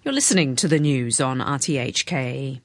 You're listening to the news on RTHK.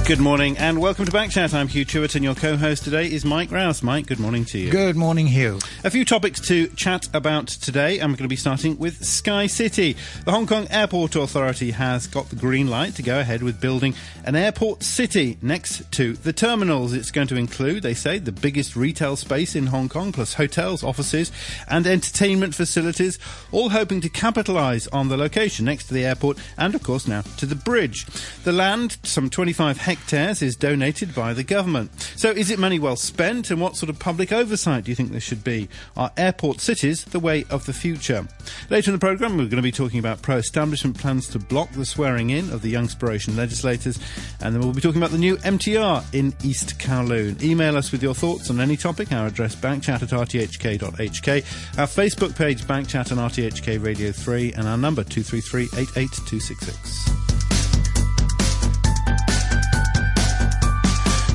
Good morning and welcome to Backchat. I'm Hugh Chewett and your co-host today is Mike Rouse. Mike, good morning to you. Good morning, Hugh. A few topics to chat about today. I'm going to be starting with SkyCity. The Hong Kong Airport Authority has got the green light to go ahead with building an airport city next to the terminals. It's going to include, they say, the biggest retail space in Hong Kong, plus hotels, offices and entertainment facilities, all hoping to capitalise on the location next to the airport and, of course, now to the bridge. The land, some 25 hectares, is donated by the government. So is it money well spent, and what sort of public oversight do you think there should be? Are airport cities the way of the future? Later in the programme we're going to be talking about pro-establishment plans to block the swearing in of the Youngspiration legislators, and then we'll be talking about the new MTR in East Kowloon. Email us with your thoughts on any topic. Our address backchat@rthk.hk, our Facebook page Backchat and RTHK Radio 3, and our number 233 88266.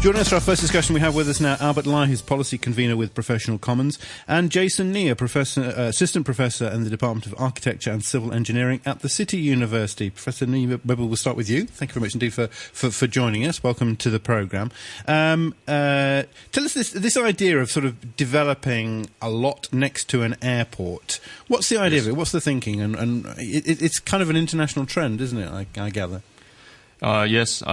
Joining us for our first discussion, we have with us now Albert Lai, who's policy convener with Professional Commons, and Jason Nia, assistant professor in the Department of Architecture and Civil Engineering at the City University. Professor Nia, maybe we'll start with you. Thank you very much indeed for joining us. Welcome to the programme. Tell us this idea of sort of developing a lot next to an airport. What's the idea of it? What's the thinking? And it's kind of an international trend, isn't it, I gather? Yes.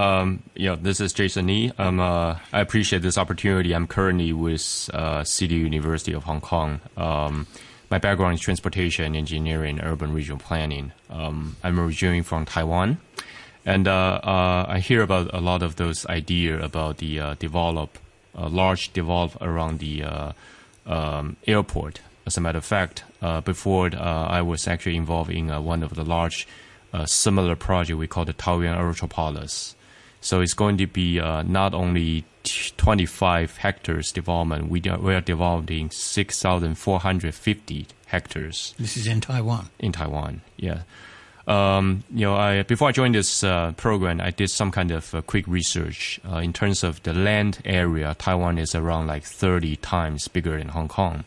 This is Jason Lee. I appreciate this opportunity. I'm currently with City University of Hong Kong. My background is transportation, engineering, and urban regional planning. I'm originally from Taiwan, and I hear about a lot of those ideas about the large develop around the airport. As a matter of fact, before I was actually involved in one of the large similar project we call the Taoyuan Electropolis. So it's going to be not only 25 hectares development, we are developing 6,450 hectares. This is in Taiwan? In Taiwan, yeah. Before I joined this program, I did some kind of quick research. In terms of the land area, Taiwan is around like 30 times bigger than Hong Kong.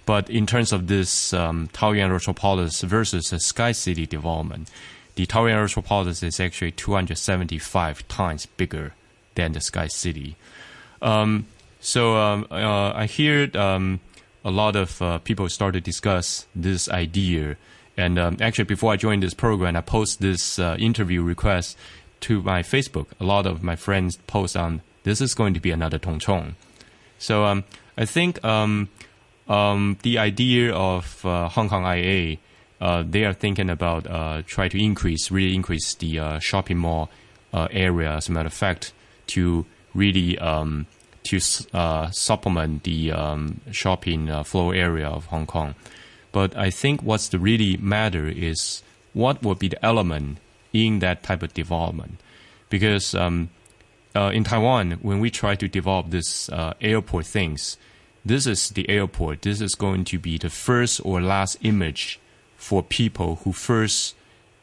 But in terms of this Taoyuan Electropolis versus the SkyCity development, the Taoyuan Electropolis is actually 275 times bigger than the SkyCity. I hear a lot of people start to discuss this idea. And actually, before I joined this program, I posted this interview request to my Facebook. A lot of my friends post on, this is going to be another Tong Chong. So I think the idea of Hong Kong IA, they are thinking about try to really increase the shopping mall area. As a matter of fact, to really supplement the shopping floor area of Hong Kong. But I think what's the really matter is what would be the element in that type of development, because in Taiwan, when we try to develop this airport things, this is the airport. This is going to be the first or last image for people who first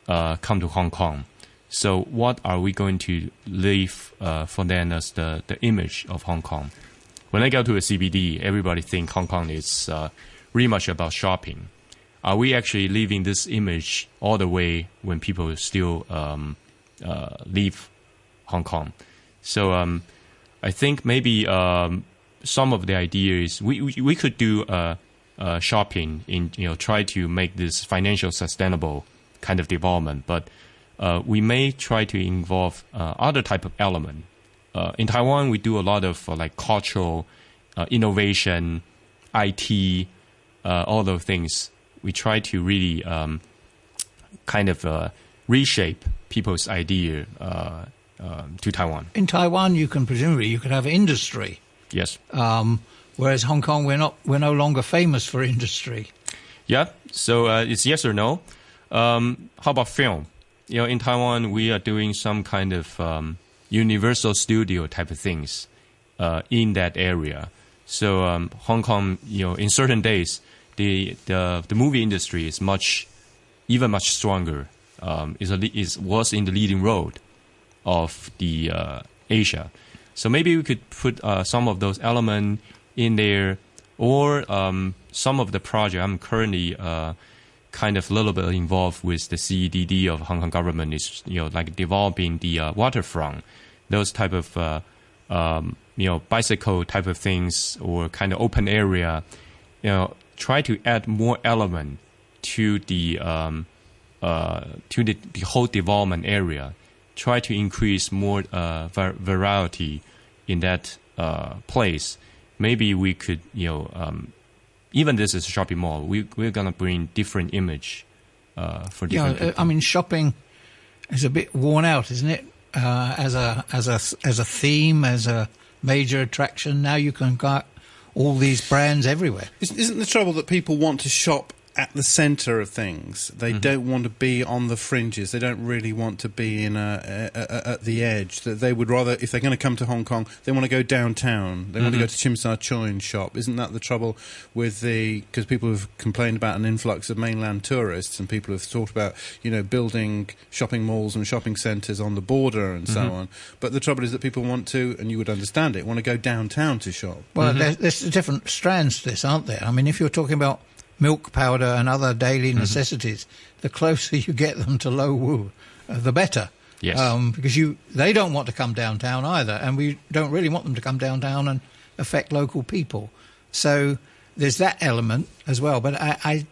come to Hong Kong. So what are we going to leave for them as the image of Hong Kong? When I go to a CBD, everybody thinks Hong Kong is really much about shopping. Are we actually leaving this image all the way when people still leave Hong Kong? So I think maybe some of the ideas we could do shopping in try to make this financial sustainable kind of development, but we may try to involve other type of element. In Taiwan, we do a lot of like cultural innovation, IT, all those things. We try to really kind of reshape people's idea to Taiwan. In Taiwan, you could have industry. Yes. Whereas Hong Kong, we're no longer famous for industry. Yeah. So it's yes or no. How about film? In Taiwan, we are doing some kind of Universal Studio type of things in that area. So Hong Kong, in certain days, the movie industry is even much stronger. Was in the leading road of the Asia. So maybe we could put some of those elements in there, or some of the project I'm currently kind of a little bit involved with the CEDD of Hong Kong government is, like developing the waterfront, those type of bicycle type of things, or kind of open area. Try to add more element to the whole development area. Try to increase more variety in that place. Maybe we could, even this is a shopping mall, we're gonna bring different image for different people. I mean, shopping is a bit worn out, isn't it? As a theme, as a major attraction. Now you can got all these brands everywhere. Isn't the trouble that people want to shop at the centre of things? They don't want to be on the fringes. They don't really want to be at the edge. That they would rather, if they're going to come to Hong Kong, they want to go downtown. They want to go to Chim Sa Choi and shop. Isn't that the trouble with because people have complained about an influx of mainland tourists, and people have thought about, building shopping malls and shopping centres on the border and so on. But the trouble is that people want to, and you would understand it, want to go downtown to shop. Well, there's different strands to this, aren't there? I mean, if you're talking about milk powder and other daily necessities, the closer you get them to Lo Wu, the better. Yes. Because they don't want to come downtown either, and we don't really want them to come downtown and affect local people. So there's that element as well. But I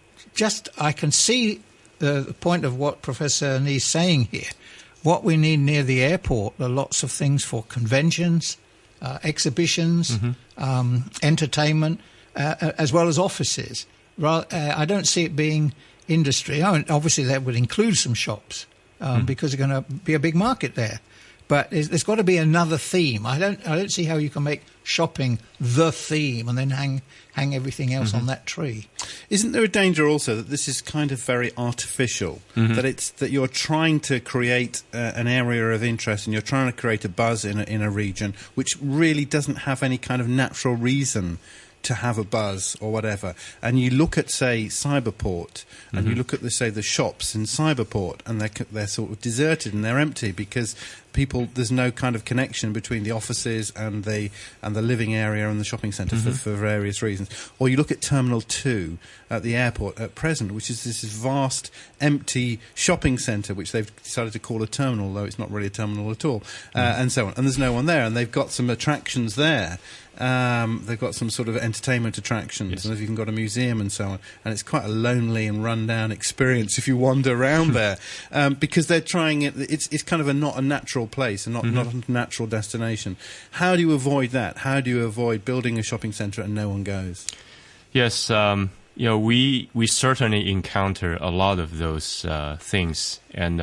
can see the point of what Professor Ni's saying here. What we need near the airport are lots of things for conventions, exhibitions, entertainment, as well as offices. I don't see it being industry. Obviously, that would include some shops because there's going to be a big market there. But there's got to be another theme. I don't see how you can make shopping the theme and then hang everything else on that tree. Isn't there a danger also that this is kind of very artificial? That you're trying to create an area of interest, and you're trying to create a buzz in a region which really doesn't have any kind of natural reason to have a buzz or whatever. And you look at, say, Cyberport, and you look at, the shops in Cyberport, and they're sort of deserted and they're empty because there's no kind of connection between the offices and the living area and the shopping centre for various reasons. Or you look at Terminal 2 at the airport at present, which is this vast empty shopping centre which they've decided to call a terminal, though it's not really a terminal at all, and so on. And there's no one there, and they've got some attractions there. They've got some sort of entertainment attractions, and they've even got a museum and so on. And it's quite a lonely and run-down experience if you wander around there, because they're trying it. It's kind of not a natural place and not a natural destination. How do you avoid that? How do you avoid building a shopping centre and no one goes? Yes, we certainly encounter a lot of those things, and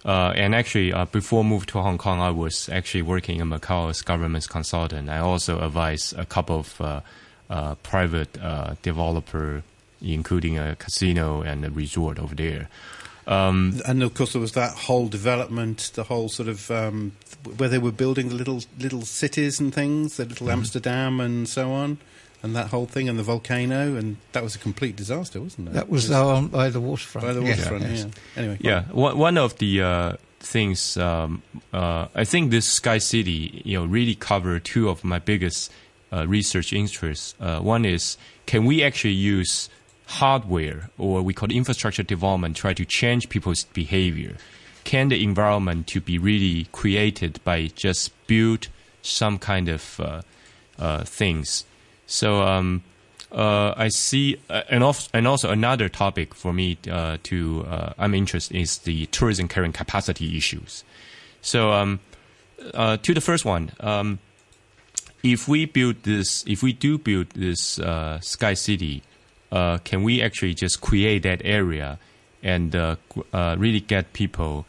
actually, before moving to Hong Kong, I was actually working in Macau as government's consultant. I also advised a couple of private developer, including a casino and a resort over there. And of course, there was that whole development, the whole sort of where they were building the little cities and things, the little Amsterdam and so on. And that whole thing, and the volcano, and that was a complete disaster, wasn't it? That was by the waterfront. By the waterfront, yeah. Anyway, one of the things I think this SkyCity, really covered two of my biggest research interests. One is, can we actually use hardware, or we call it infrastructure development, try to change people's behavior? Can the environment to be really created by just build some kind of things? So I see, and also another topic for me I'm interested is the tourism carrying capacity issues. So to the first one, if we do build this SkyCity, can we actually just create that area and really get people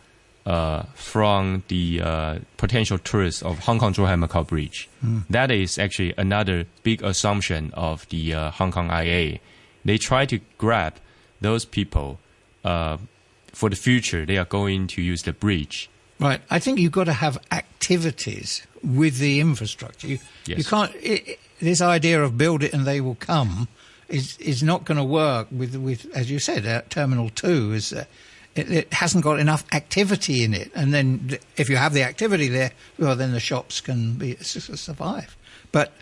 from the potential tourists of Hong Kong Zhuhai Macau Bridge? That is actually another big assumption of the Hong Kong IA. They try to grab those people for the future. They are going to use the bridge. Right. I think you've got to have activities with the infrastructure. You can't. This idea of build it and they will come is not going to work with as you said. Terminal 2 it hasn't got enough activity in it. And then if you have the activity there, well, then the shops can survive. But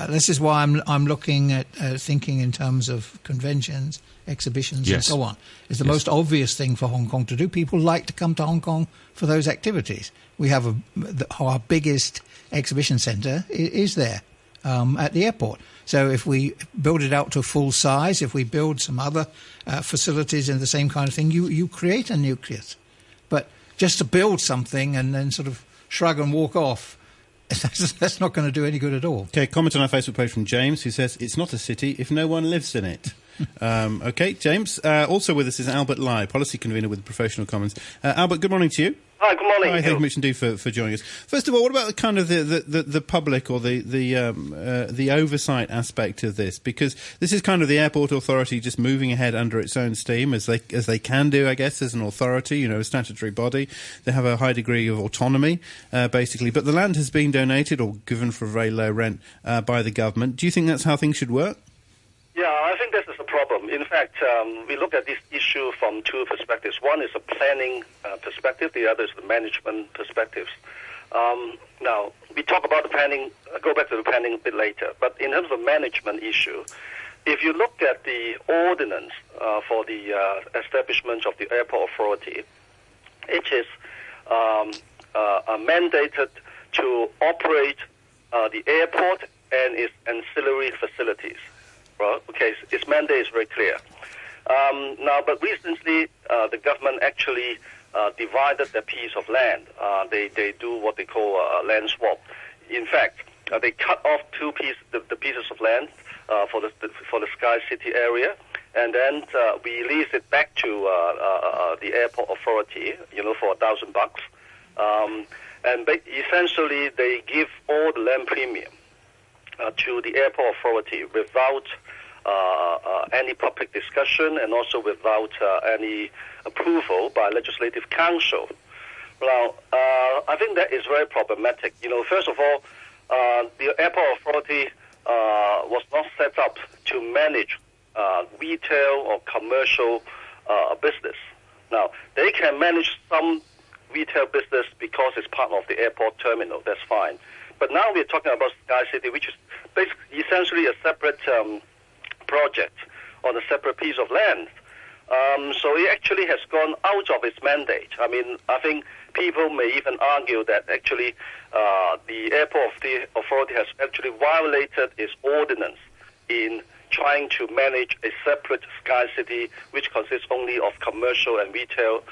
this is why I'm looking at thinking in terms of conventions, exhibitions, and so on. It's the most obvious thing for Hong Kong to do. People like to come to Hong Kong for those activities. We have our biggest exhibition centre is there at the airport. So if we build it out to full size, if we build some other facilities in the same kind of thing, you create a nucleus. But just to build something and then sort of shrug and walk off, that's not going to do any good at all. Okay, comment on our Facebook page from James, who says, it's not a city if no one lives in it. Okay, James. Also with us is Albert Lai, policy convener with Professional Commons. Albert, good morning to you. Hi, good morning. Hi, thank you much indeed for joining us. First of all, what about kind of the public or the oversight aspect of this? Because this is kind of the airport authority just moving ahead under its own steam, as they can do, I guess, as an authority, a statutory body. They have a high degree of autonomy, basically. But the land has been donated or given for a very low rent by the government. Do you think that's how things should work? Yeah, I think this is a problem. In fact, we look at this issue from two perspectives. One is a planning perspective, the other is the management perspectives. Now, we talk about the planning, go back to the planning a bit later, but in terms of management issue, if you look at the ordinance for the establishment of the airport authority, it is mandated to operate the airport and its ancillary facilities. Well, okay, its mandate is very clear. Now, but recently, the government actually divided the piece of land. They do what they call a land swap. In fact, they cut off the pieces of land for the SkyCity area, and then we lease it back to the airport authority, for $1,000. And essentially, they give all the land premium to the airport authority without any public discussion and also without any approval by Legislative Council. Now, I think that is very problematic. First of all, the airport authority was not set up to manage retail or commercial business. Now, they can manage some retail business because it's part of the airport terminal. That's fine. But now we're talking about SkyCity, which is essentially a separate project on a separate piece of land. So it actually has gone out of its mandate. I mean, I think people may even argue that actually the airport authority has actually violated its ordinance in trying to manage a separate SkyCity which consists only of commercial and retail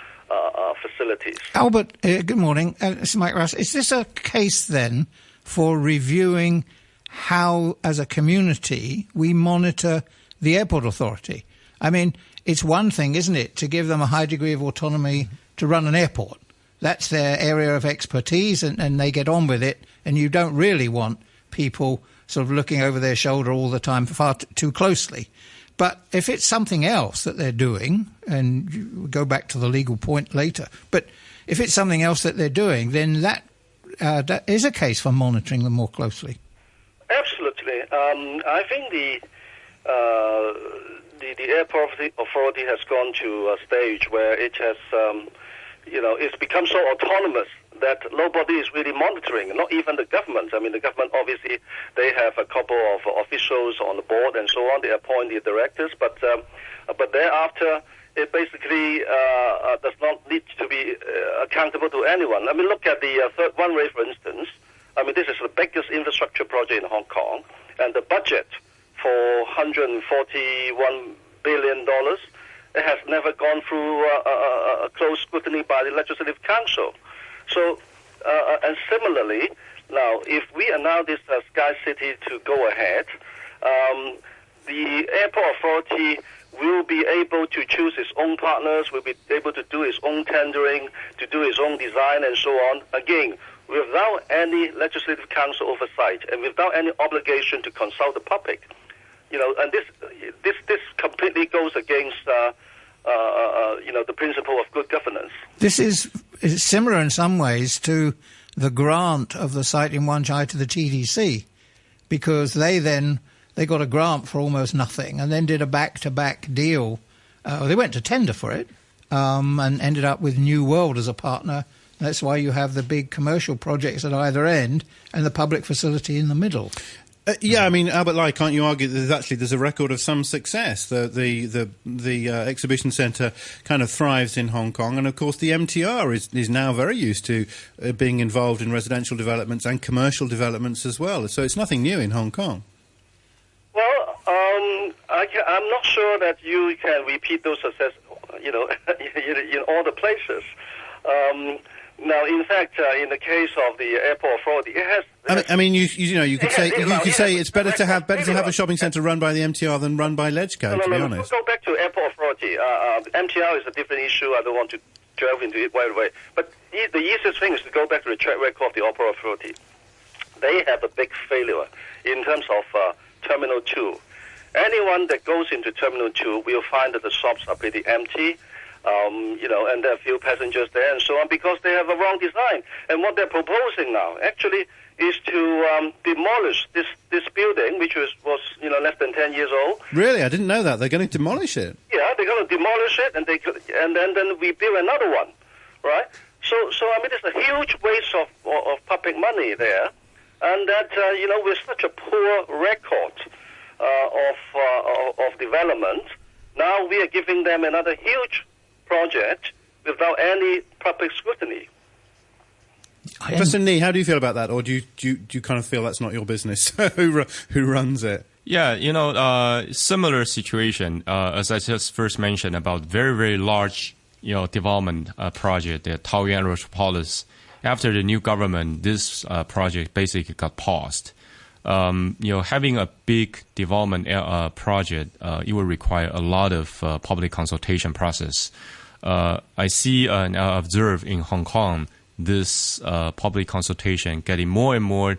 facilities. Albert, good morning. This is Mike Rouse. Is this a case then for reviewing how, as a community, we monitor the airport authority? I mean, it's one thing, isn't it, to give them a high degree of autonomy to run an airport. That's their area of expertise, and they get on with it, and you don't really want people sort of looking over their shoulder all the time far too closely. But if it's something else that they're doing, and you go back to the legal point later, but if it's something else that they're doing, then that is a case for monitoring them more closely. Absolutely. I think the airport authority has gone to a stage where it has, it's become so autonomous that nobody is really monitoring, not even the government. I mean, the government, obviously, they have a couple of officials on the board and so on. They appoint the directors, but thereafter, it basically does not need to be accountable to anyone. I mean, look at the third runway, for instance. I mean, this is the biggest infrastructure project in Hong Kong, and the budget for $141 billion, it has never gone through a close scrutiny by the Legislative Council. So, and similarly, now, if we allow this SkyCity to go ahead, the airport authority will be able to choose its own partners, will be able to do its own tendering, to do its own design and so on, again, without any Legislative Council oversight and without any obligation to consult the public. And this completely goes against the principle of good governance. This is similar in some ways to the grant of the site in Wan Chai to the TDC, because they got a grant for almost nothing and then did a back-to-back deal. They went to tender for it, and ended up with New World as a partner. That's why you have the big commercial projects at either end and the public facility in the middle. Yeah, I mean, Albert Lai, can't you argue that there's a record of some success? The exhibition centre kind of thrives in Hong Kong, and of course the MTR is now very used to being involved in residential developments and commercial developments as well. So it's nothing new in Hong Kong. Well, I'm not sure that you can repeat those success, in all the places. Now, in fact, in the case of the airport authority, it has. You could say it's better to have a shopping centre run by the MTR than run by LegCo. To be honest, go back to airport authority. MTR is a different issue. I don't want to delve into it right away. But the easiest thing is to go back to the track record of the airport authority. They have a big failure in terms of Terminal 2. Anyone that goes into Terminal 2 will find that the shops are pretty empty. And there are few passengers there and so on because they have a wrong design. And what they're proposing now actually is to demolish this building, which was less than 10 years old. Really? I didn't know that. They're going to demolish it? Yeah, they're going to demolish it and then we build another one, right? So I mean, it's a huge waste of public money there. And that, with such a poor record of development, now we are giving them another huge project without any public scrutiny. Professor Ni, how do you feel about that, or do you kind of feel that's not your business? Who runs it? Yeah, similar situation as I just first mentioned about very, very large development project, the Taoyuan Metropolis. After the new government, this project basically got paused. Having a big development project, it will require a lot of public consultation process. I see and observe in Hong Kong this public consultation getting more and more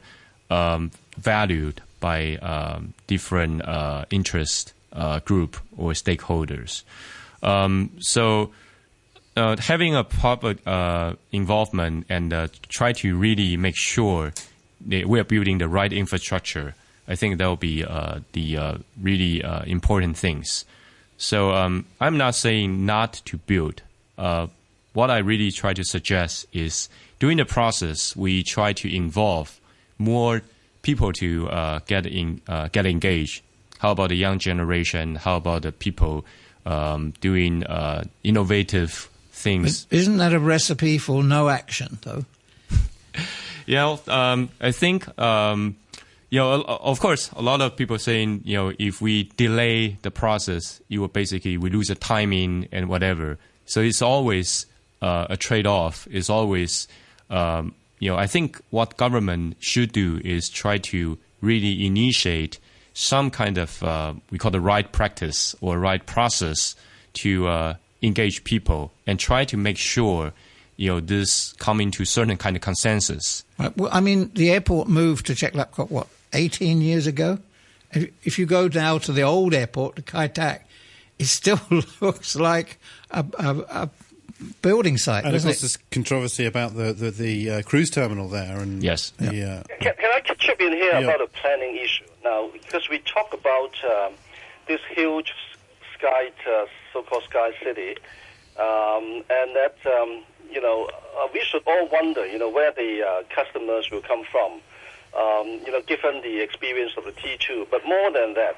valued by different interest group or stakeholders. So having a public involvement and try to really make sure that we are building the right infrastructure, I think that will be the really important things. So I'm not saying not to build. What I really try to suggest is during the process, we try to involve more people to get engaged. How about the young generation? How about the people doing innovative things? Isn't that a recipe for no action, though? I think, of course, a lot of people saying, if we delay the process, we lose the timing and whatever. So it's always a trade-off. It's always, I think what government should do is try to really initiate some kind of, we call the right practice or right process to engage people and try to make sure this coming to certain kind of consensus. Right. Well, I mean, the airport moved to Chek Lap Kok, 18 years ago? If you go now to the old airport, to Kai Tak, it still looks like a building site, and doesn't of course, there's controversy about the cruise terminal there. And yes. Can I chip in here about a planning issue? Now, because we talk about this huge so-called SkyCity, and that... we should all wonder, where the customers will come from, given the experience of the T2. But more than that,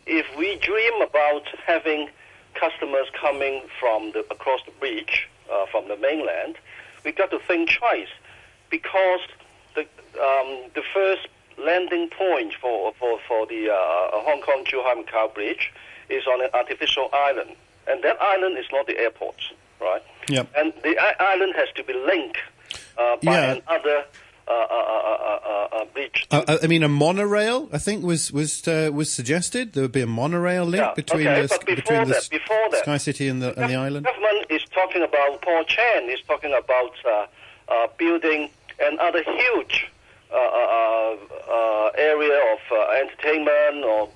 if we dream about having customers coming from across the bridge, from the mainland, we got to think twice, because the first landing point for the Hong Kong-Zhuhai-Macau Bridge is on an artificial island, and that island is not the airport. Right. Yep. And the island has to be linked by another bridge. A monorail, I think, was suggested. There would be a monorail link between the SkyCity and the island. The government is talking about, Paul Chan is talking about building another huge area of entertainment or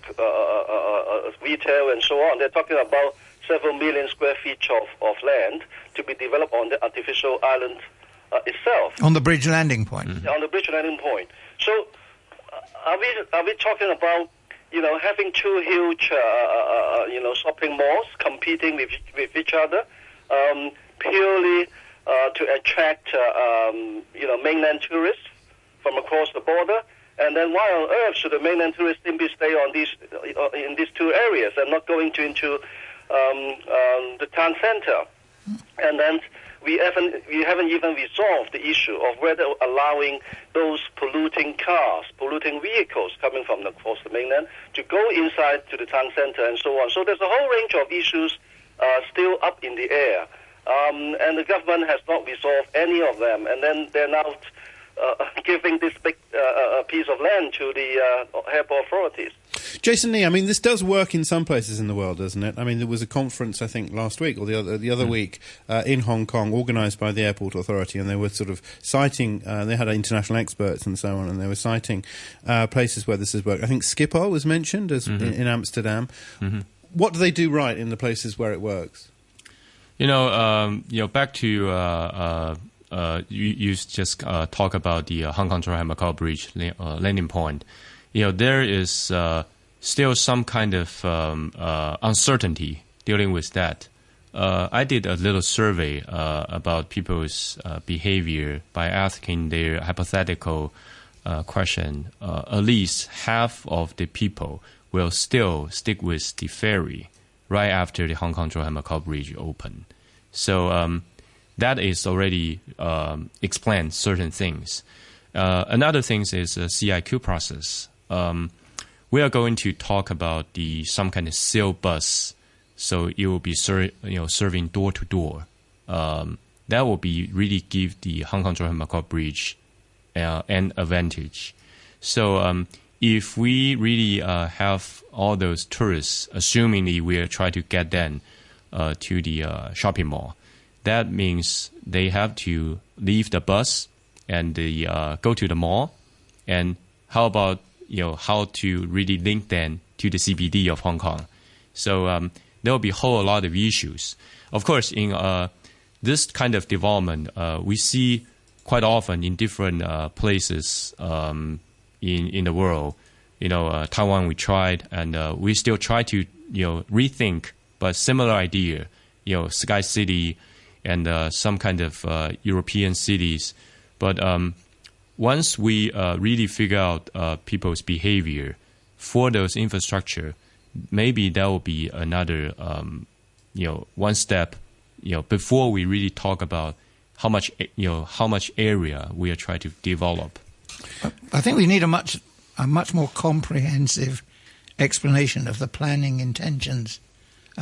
retail and so on. They're talking about several million square feet of land to be developed on the artificial island itself. On the bridge landing point. On the bridge landing point. So, are we talking about having two huge, shopping malls competing with each other, purely to attract, mainland tourists from across the border. And then why on earth should the mainland tourists simply stay in these two areas and not going into the town center? And then we haven't even resolved the issue of whether allowing those polluting cars, polluting vehicles coming from across the mainland to go inside to the town center and so on. So there's a whole range of issues still up in the air, and the government has not resolved any of them. And then they're now giving this big piece of land to the airport authorities. Jason Lee, I mean, this does work in some places in the world, doesn't it? I mean, there was a conference, I think, last week or the other week in Hong Kong, organised by the Airport Authority, and they were sort of citing, they had international experts and so on, and they were citing places where this has worked. I think Schiphol was mentioned as in Amsterdam. Mm-hmm. What do they do right in the places where it works? Back to... you just talk about the Hong Kong-Zhuhai-Macau Bridge landing point. There is still some kind of uncertainty dealing with that. I did a little survey about people's behavior by asking their hypothetical question. At least half of the people will still stick with the ferry right after the Hong Kong-Zhuhai-Macau Bridge open. So that is already explains certain things. Another thing is a CIQ process. We are going to talk about some kind of sail bus, so it will be serving door to door. That will be really give the Hong Kong-Zhuhai-Macau Bridge an advantage. So if we really have all those tourists, assumingly we are trying to get them to the shopping mall, that means they have to leave the bus and go to the mall. And how about how to really link them to the CBD of Hong Kong? So there will be a whole lot of issues. Of course, in this kind of development, we see quite often in different places in the world. Taiwan we tried, and we still try to rethink, but similar idea. SkyCity and some kind of European cities. But once we really figure out people's behavior for those infrastructure, maybe that will be another, one step, before we really talk about how much area we are trying to develop. I think we need a much more comprehensive explanation of the planning intentions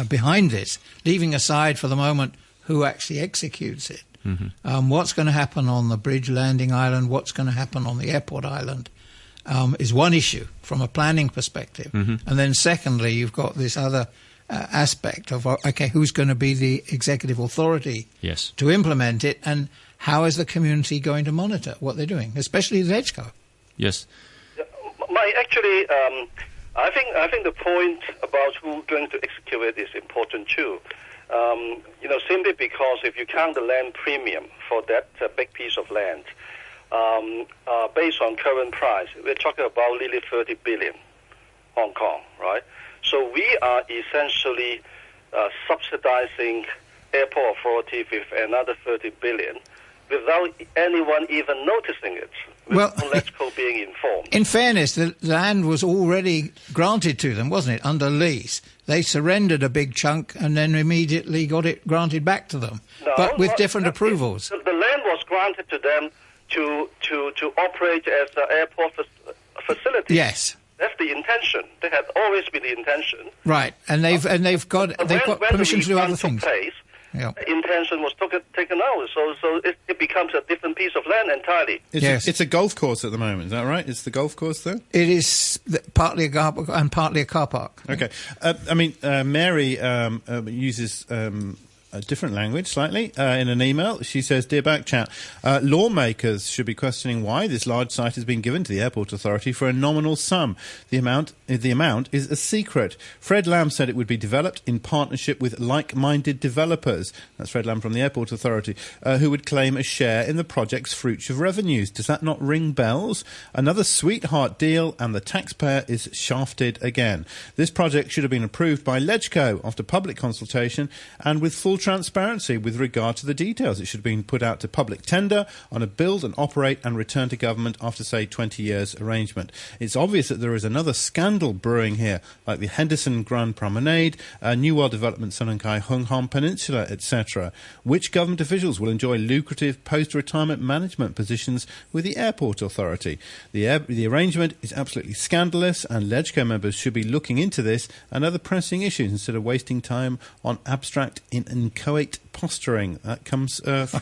behind this, leaving aside for the moment who actually executes it. Mm-hmm. What's going to happen on the bridge landing island, what's going to happen on the airport island is one issue from a planning perspective. Mm-hmm. And then secondly, you've got this other aspect of, who's going to be the executive authority to implement it, and how is the community going to monitor what they're doing, especially the EDGCO? Yes. I think the point about who's going to execute it is important too. Simply because if you count the land premium for that big piece of land, based on current price, we're talking about nearly 30 billion Hong Kong, right? So we are essentially subsidizing airport authority with another 30 billion without anyone even noticing it. Well, LegCo being informed. In fairness, the land was already granted to them, wasn't it, under lease? They surrendered a big chunk and then immediately got it granted back to them, but with different approvals. The land was granted to them to operate as an airport facility. Yes. That's the intention. That had always been the intention. Right, and they've got permission to do other things. The intention was taken out, so it becomes a different piece of land entirely. It's a golf course at the moment, is that right? It's the golf course there? It is partly a golf and partly a car park. Okay. Mary uses a different language slightly, in an email. She says, "Dear Backchat, lawmakers should be questioning why this large site has been given to the Airport Authority for a nominal sum. The amount is a secret. Fred Lamb said it would be developed in partnership with like-minded developers." That's Fred Lamb from the Airport Authority, who would claim a share in the project's future revenues. Does that not ring bells? Another sweetheart deal, and the taxpayer is shafted again. This project should have been approved by LegCo after public consultation and with full transparency with regard to the details. It should have been put out to public tender on a build and operate and return to government after, say, 20 years arrangement. It's obvious that there is another scandal brewing here, like the Henderson Grand Promenade, New World Development Sononkai Hung Hom Peninsula, etc. Which government officials will enjoy lucrative post-retirement management positions with the Airport Authority? The arrangement is absolutely scandalous, and LegCo members should be looking into this and other pressing issues instead of wasting time on abstract, inchoate posturing. That comes from